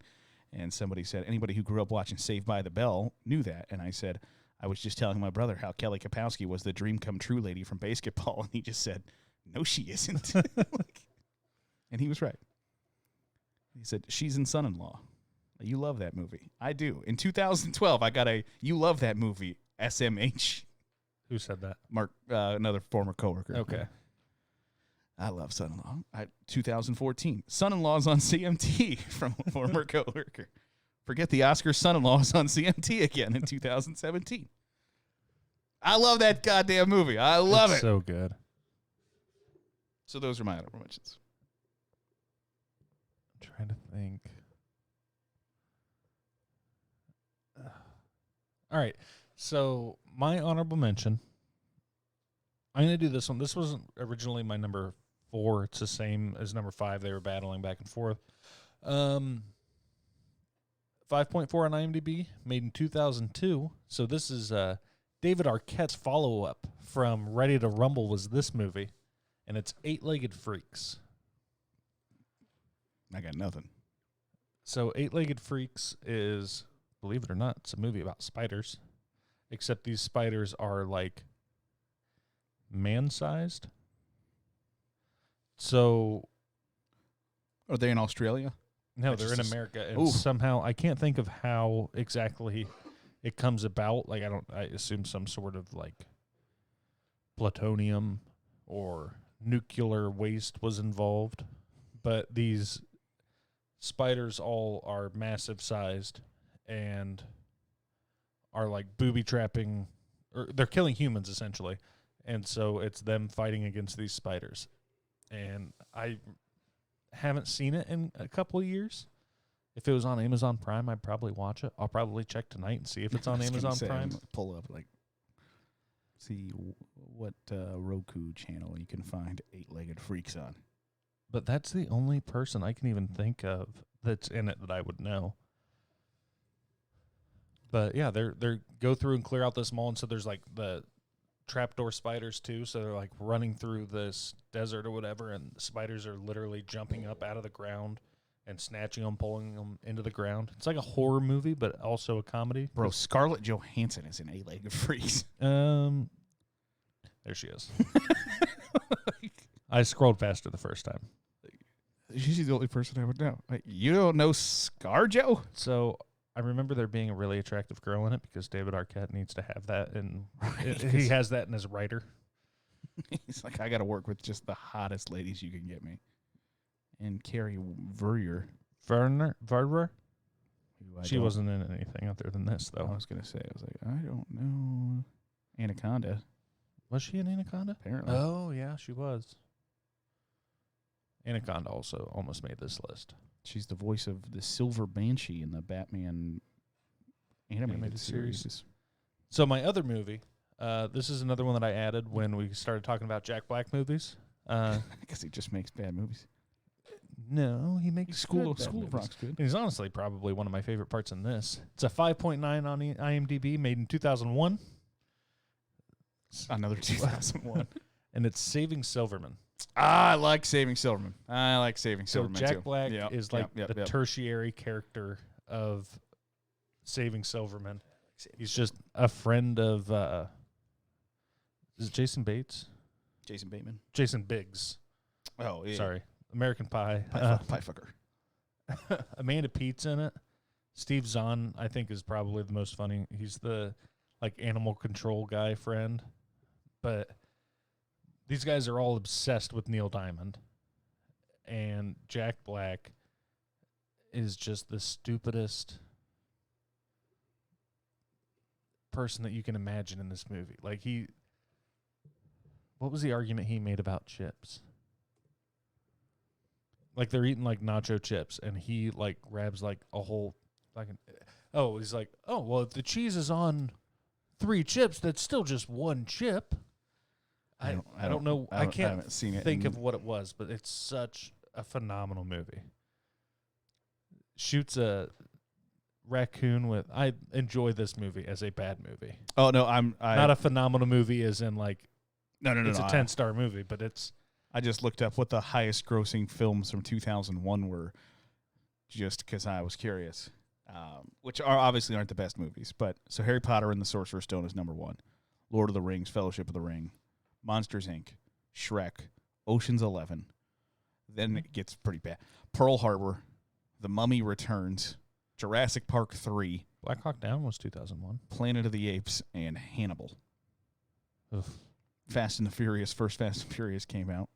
A: And somebody said, anybody who grew up watching Saved by the Bell knew that. And I said, I was just telling my brother how Kelly Kapowski was the dream come true lady from basketball. And he just said, no, she isn't. And he was right. He said, she's in Son-in-Law. You love that movie. I do. In 2012, I got you love that movie, SMH.
B: Who said that?
A: Mark, another former coworker.
B: Okay.
A: I love Son-in-Law. 2014, Son-in-Law's on CMT from a former coworker. Forget the Oscar, Son-in-Law's on CMT again in 2017. I love that goddamn movie. I love it.
B: So good.
A: So those are my honorable mentions.
B: I'm trying to think. All right. So my honorable mention. I'm going to do this one. This wasn't originally my number 4. It's the same as number 5. They were battling back and forth. 5.4 on IMDb, made in 2002. So this is David Arquette's follow-up from Ready to Rumble was this movie, and it's Eight-Legged Freaks.
A: I got nothing.
B: So Eight-Legged Freaks is, believe it or not, it's a movie about spiders, except these spiders are like man-sized. So
A: are they in Australia?
B: No, they're in America, and somehow I can't think of how exactly it comes about. Like I assume some sort of like plutonium or nuclear waste was involved, but these spiders all are massive sized and are like booby trapping, or they're killing humans essentially. And so it's them fighting against these spiders. And I haven't seen it in a couple of years. If it was on Amazon Prime, I'd probably watch it. I'll probably check tonight and see if it's on Amazon Prime.
A: Pull up, see what Roku channel you can find Eight-Legged Freaks on.
B: But that's the only person I can even think of that's in it that I would know. But yeah, they're go through and clear out this mall, and so there's like the trapdoor spiders too, so they're like running through this desert or whatever, and the spiders are literally jumping up out of the ground and snatching them, pulling them into the ground. It's like a horror movie, but also a comedy.
A: Bro, Scarlett Johansson is in Eight-Legged Freaks.
B: There she is. I scrolled past her the first time.
A: She's the only person I would know. You don't know ScarJo?
B: So I remember there being a really attractive girl in it because David Arquette needs to have that, and
A: Right,
B: he has that in his writer.
A: He's like, I got to work with just the hottest ladies you can get me. And Carrie Verrier.
B: Werner?
A: Who
B: She wasn't in anything other than this,
A: I
B: though.
A: was going to say, I was like, I don't know. Anaconda,
B: Was she in Anaconda?
A: apparently.
B: Oh, yeah, she was. Anaconda also almost made this list.
A: She's the voice of the Silver Banshee in the Batman animated series.
B: So my other movie, this is another one that I added when we started talking about Jack Black movies.
A: Because he just makes bad movies.
B: No, he makes
A: School
B: good bad
A: of
B: movies.
A: Rock's good.
B: He's honestly probably one of my favorite parts in this. It's a 5.9 on IMDb, made in 2001.
A: Another 2001.
B: And it's Saving Silverman.
A: I like Saving Silverman.
B: So
A: Silverman
B: Jack
A: too.
B: Black
A: Yep,
B: is like
A: yep,
B: the
A: yep.
B: tertiary character of Saving Silverman. He's just a friend of is it Jason Bates?
A: Jason Bateman.
B: Jason Biggs.
A: Oh, yeah.
B: Sorry. American Pie.
A: Pie fucker.
B: Amanda Pete's in it. Steve Zahn, I think, is probably the most funny. He's the like animal control guy friend. But these guys are all obsessed with Neil Diamond. And Jack Black is just the stupidest person that you can imagine in this movie. Like what was the argument he made about chips? Like they're eating like nacho chips, and he like grabs like a whole fucking. Oh, he's like, oh well, if the cheese is on 3 chips, that's still just 1 chip. I don't know. I
A: haven't seen it.
B: think of what it was, but it's such a phenomenal movie. Shoots a raccoon with. I enjoy this movie as a bad movie.
A: Oh no,
B: Not a phenomenal movie, as in like
A: no.
B: it's a 10-star movie, but it's.
A: I just looked up what the highest grossing films from 2001 were, just because I was curious, which obviously aren't the best movies. But so Harry Potter and the Sorcerer's Stone is number 1. Lord of the Rings, Fellowship of the Ring, Monsters, Inc., Shrek, Ocean's 11. Then it gets pretty bad. Pearl Harbor, The Mummy Returns, Jurassic Park 3,
B: Black Hawk Down was 2001.
A: Planet of the Apes, and Hannibal.
B: Ugh.
A: Fast and the Furious, first Fast and Furious came out.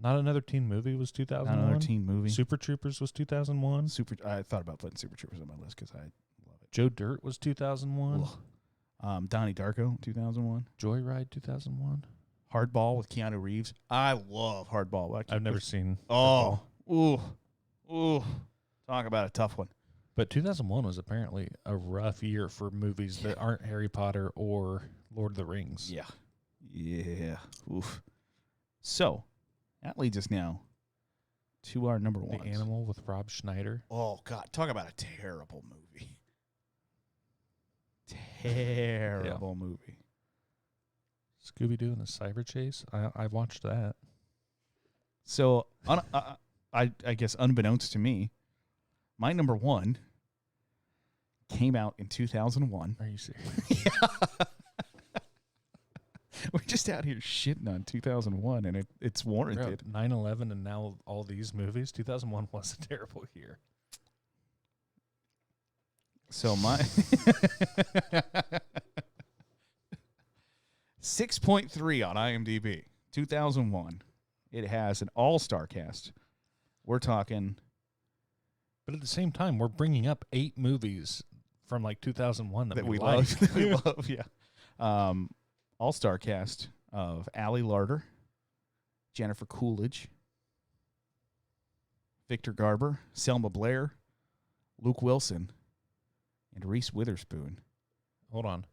B: Not Another Teen Movie was 2001.
A: Not another teen movie.
B: Super Troopers was 2001.
A: I thought about putting Super Troopers on my list because I love it.
B: Joe Dirt was 2001.
A: Donnie Darko, 2001.
B: Joyride 2001.
A: Hardball with Keanu Reeves. I love Hardball.
B: I've never seen.
A: Oh, ooh. Talk about a tough one.
B: But 2001 was apparently a rough year for movies that aren't Harry Potter or Lord of the Rings.
A: Yeah. Oof. So, that leads us now to our number 1.
B: The Animal with Rob Schneider.
A: Oh, God. Talk about a terrible movie. Terrible movie.
B: Scooby Doo and the Cyber Chase. I watched that.
A: So, I guess unbeknownst to me, my number 1 came out in 2001.
B: Are you serious?
A: Yeah. We're just out here shitting on 2001, and it's warranted.
B: 9/11 and now all these movies. 2001 was a terrible year.
A: So my 6.3 on IMDb, 2001. It has an all-star cast. We're talking.
B: But at the same time, we're bringing up 8 movies from like 2001 that we
A: love.
B: like.
A: We love, yeah. All-star cast of Allie Larder, Jennifer Coolidge, Victor Garber, Selma Blair, Luke Wilson, and Reese Witherspoon.
B: Hold on.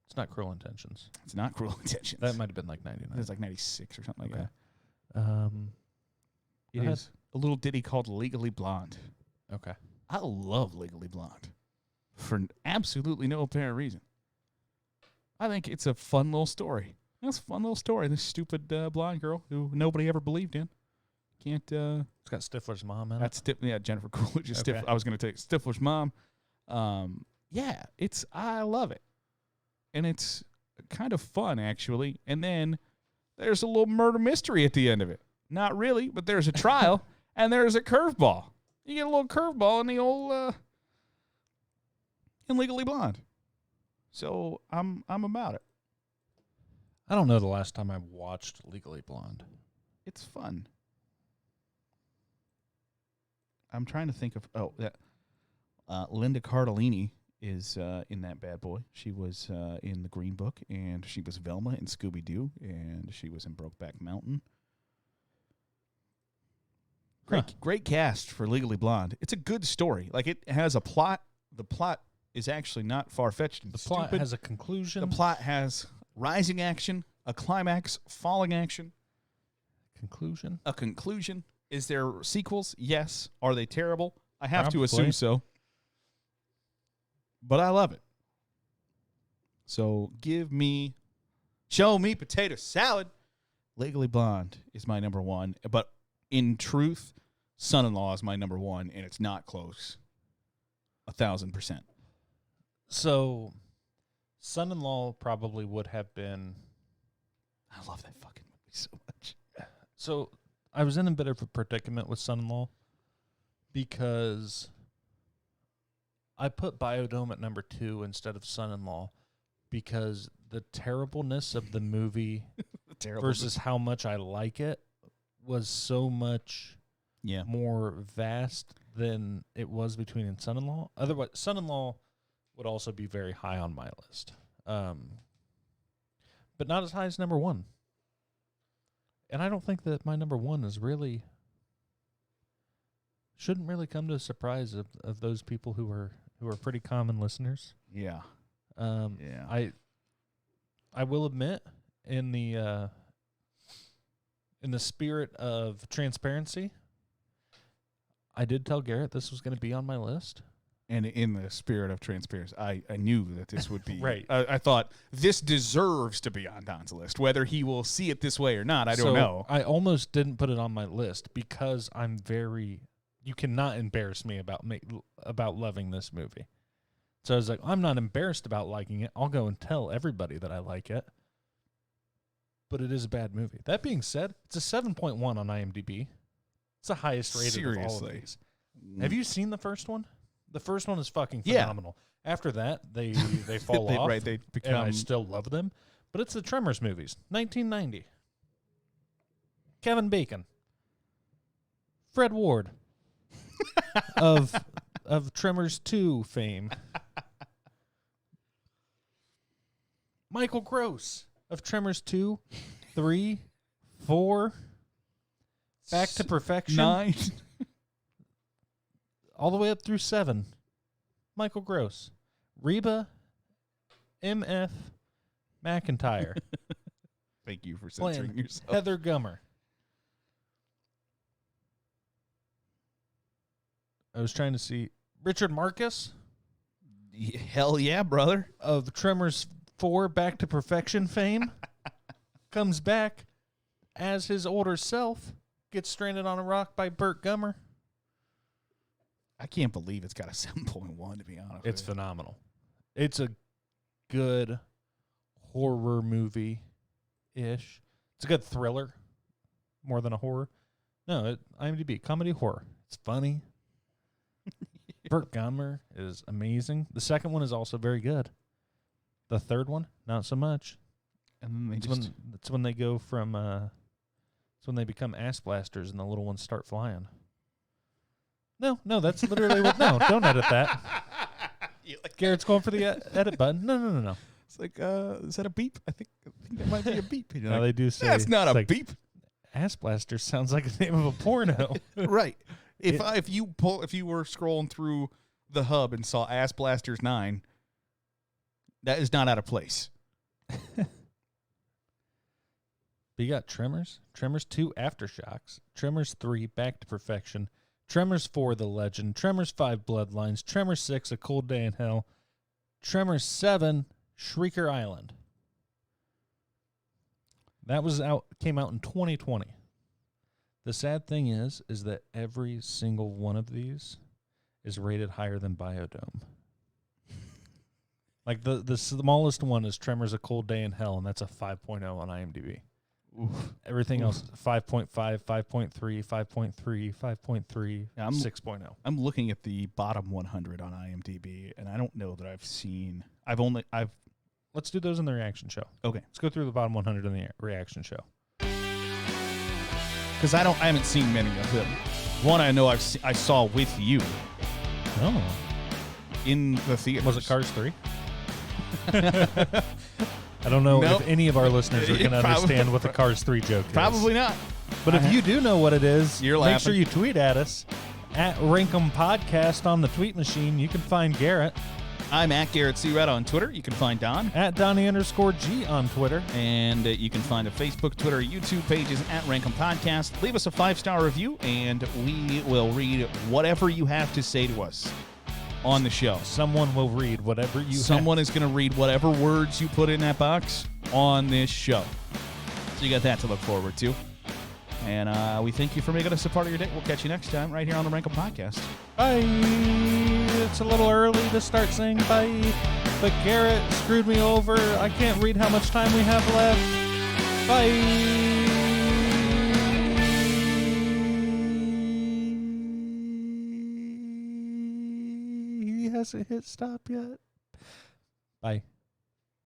B: It's not Cruel Intentions.
A: It's not Cruel Intentions.
B: That might have been like 99.
A: It's like 96 or something
B: Okay.
A: like that. It
B: ahead.
A: is a little ditty called Legally Blonde.
B: Okay.
A: I love Legally Blonde for absolutely no apparent reason. I think it's a fun little story. It's a fun little story. This stupid blonde girl who nobody ever believed in. Can't.
B: It's got Stifler's mom in it.
A: That's Jennifer Coolidge.
B: Okay.
A: I was going to take Stifler's mom. Yeah, I love it, and it's kind of fun actually. And then there's a little murder mystery at the end of it. Not really, but there's a trial and there's a curveball. You get a little curveball in the old and Legally Blonde. So I'm about it.
B: I don't know the last time I watched Legally Blonde.
A: It's fun. I'm trying to think of Linda Cardellini is in that bad boy. She was in The Green Book, and she was Velma in Scooby Doo, and she was in Brokeback Mountain. Great cast for Legally Blonde. It's a good story. Like, it has a plot. The plot is actually not far-fetched and
B: The
A: stupid.
B: plot has a conclusion.
A: The plot has rising action, a climax, falling action,
B: conclusion.
A: a conclusion. Is there sequels? Yes. Are they terrible? I have to
B: Probably.
A: assume so. But I love it. So show me potato salad. Legally Blonde is my number one. But in truth, Son-in-Law is my number one, and it's not close. 1,000%.
B: So, Son-in-Law probably would have been.
A: I love that fucking movie so much.
B: So, I was in a bit of a predicament with Son-in-Law because I put Biodome at number 2 instead of Son-in-Law because the terribleness of the movie versus how much I like it was so much more vast than it was between Son-in-Law. Otherwise, Son-in-Law would also be very high on my list, but not as high as number 1. And I don't think that my number 1 is really shouldn't really come to a surprise of those people who are pretty common listeners.
A: Yeah.
B: I will admit in the spirit of transparency, I did tell Garrett this was going to be on my list.
A: And in the spirit of transparency, I knew that this would be.
B: Right.
A: I thought this deserves to be on Don's list. Whether he will see it this way or not, I don't know.
B: I almost didn't put it on my list because you cannot embarrass me about loving this movie. So I was like, I'm not embarrassed about liking it. I'll go and tell everybody that I like it. But it is a bad movie. That being said, it's a 7.1 on IMDb. It's the highest rated of all of these. Have you seen the first one? The first one is fucking phenomenal. Yeah. After that, they fall off.
A: Right, they become.
B: And I still love them. But it's the Tremors movies, 1990. Kevin Bacon, Fred Ward of Tremors 2 fame, Michael Gross of Tremors 2, 3, 4, Back to Perfection,
A: 9.
B: all the way up through 7. Michael Gross. Reba M.F. McIntyre.
A: Thank you for censoring yourself.
B: Heather Gummer. I was trying to see Richard Marcus.
A: Hell yeah, brother.
B: Of Tremors 4 Back to Perfection fame. Comes back as his older self. Gets stranded on a rock by Burt Gummer.
A: I can't believe it's got a 7.1, to be honest.
B: It's phenomenal. It's a good horror movie-ish. It's a good thriller more than a horror. No, IMDb, comedy horror. It's funny. Burt Gummer is amazing. The second one is also very good. The third one, not so much.
A: And then
B: that's when they go from... it's when they become ass blasters and the little ones start flying. No, that's literally what... No, don't edit that. Garrett's going for the edit button. No.
A: It's like, is that a beep? I think that might be a beep.
B: No, like, they do say...
A: That's not a beep.
B: Ass blaster sounds like the name of a porno.
A: Right. If you were scrolling through the hub and saw Ass Blasters 9, that is not out of place.
B: But you got Tremors, Tremors 2 Aftershocks, Tremors 3 Back to Perfection, Tremors 4 The Legend, Tremors 5 Bloodlines, Tremors 6 A Cold Day in Hell, Tremors 7 Shrieker Island. Came out in 2020. The sad thing is that every single one of these is rated higher than Biodome. Like the smallest one is Tremors A Cold Day in Hell, and that's a 5.0 on IMDb. Everything else, 5.5, 5.3, 5.3, 5.3,
A: Yeah,
B: 6.0.
A: I'm looking at the bottom 100 on IMDb, and I don't know that I've seen.
B: Let's do those in the reaction show.
A: Okay.
B: Let's go through the bottom 100 in the reaction show.
A: Because I haven't seen many of them. One I know I saw with you.
B: Oh.
A: In the theater.
B: Was it Cars 3? I don't know if any of our listeners are going to understand what the Cars 3 joke is.
A: Probably not.
B: But if you do know what it is,
A: You're
B: make
A: laughing.
B: sure you tweet at us at Rankum Podcast on the tweet machine. You can find Garrett
A: I'm at Garrett C. Red on Twitter. You can find Don.
B: at Donnie_G on Twitter.
A: And you can find a Facebook, Twitter, YouTube pages at Rankum Podcast. Leave us a 5-star review, and we will read whatever you have to say to us on the show.
B: Someone will read whatever you
A: Someone is going to read whatever words you put in that box on this show. So you got that to look forward to. And we thank you for making us a part of your day. We'll catch you next time right here on the Rankum Podcast.
B: Bye. It's a little early to start saying bye, but Garrett screwed me over. I can't read how much time we have left. Bye. He hasn't hit stop yet. Bye.